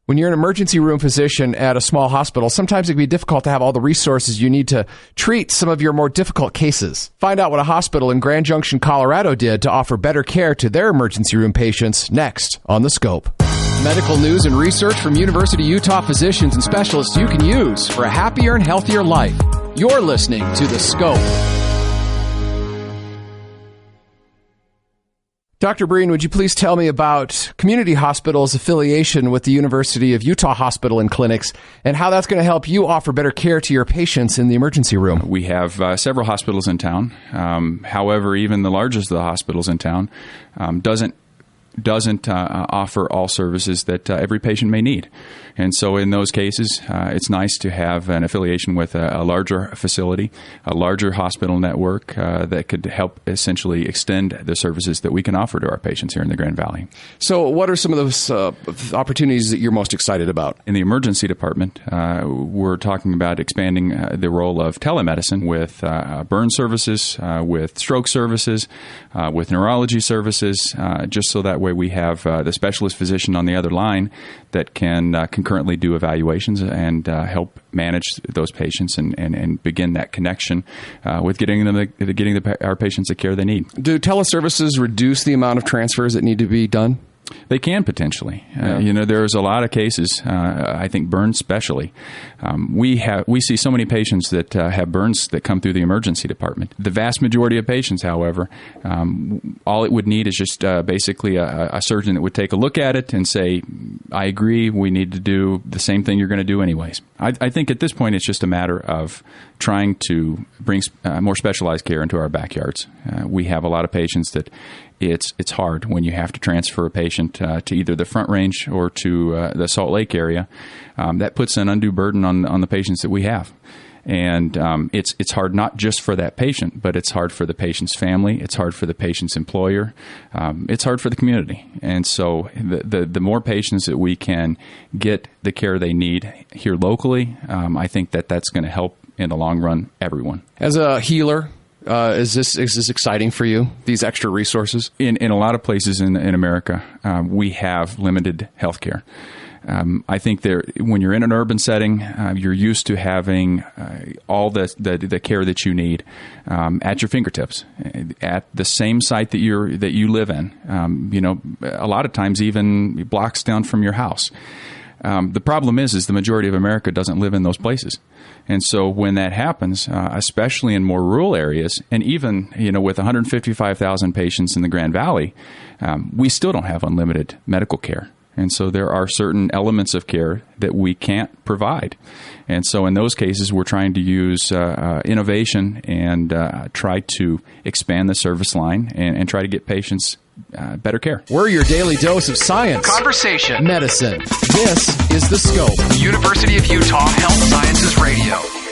When you're an emergency room physician at a small hospital, sometimes it can be difficult to have all the resources you need to treat some of your more difficult cases. Find out what a hospital in Grand Junction, Colorado did to offer better care to their emergency room patients next on The Scope. Medical news and research from University of Utah physicians and specialists you can use for a happier and healthier life. You're listening to The Scope. Dr. Breen, would you please tell me about Community Hospital's affiliation with the University of Utah Hospital and Clinics and how that's going to help you offer better care to your patients in the emergency room? We have several hospitals in town. However, even the largest of the hospitals in town doesn't offer all services that every patient may need. And so in those cases, it's nice to have an affiliation with a larger facility, a larger hospital network that could help essentially extend the services that we can offer to our patients here in the Grand Valley. So what are some of those opportunities that you're most excited about? In the emergency department, we're talking about expanding the role of telemedicine with burn services, with stroke services, with neurology services, just so that way we have the specialist physician on the other line that can concurrently do evaluations and help manage those patients and begin that connection with getting our patients the care they need. Do teleservices reduce the amount of transfers that need to be done? They can potentially. There's a lot of cases, I think burns especially. We see so many patients that have burns that come through the emergency department. The vast majority of patients, however, all it would need is just basically a surgeon that would take a look at it and say, I agree, we need to do the same thing you're going to do anyways. I think at this point it's just a matter of trying to bring more specialized care into our backyards. We have a lot of patients that it's hard when you have to transfer a patient to either the Front Range or to the Salt Lake area. That puts an undue burden on the patients that we have. And it's hard not just for that patient, but it's hard for the patient's family. It's hard for the patient's employer. It's hard for the community. And so the more patients that we can get the care they need here locally, I think that's going to help in the long run everyone. As a healer, is this exciting for you, these extra resources? In a lot of places in America, we have limited health care. I think when you're in an urban setting, you're used to having all the care that you need at your fingertips, at the same site that you live in. A lot of times even blocks down from your house. The problem is the majority of America doesn't live in those places. And so when that happens, especially in more rural areas, and even with 155,000 patients in the Grand Valley, we still don't have unlimited medical care. And so there are certain elements of care that we can't provide. And so in those cases, we're trying to use innovation and try to expand the service line and try to get patients better care. We're your daily dose of science, conversation, medicine. This is The Scope. University of Utah Health Sciences Radio.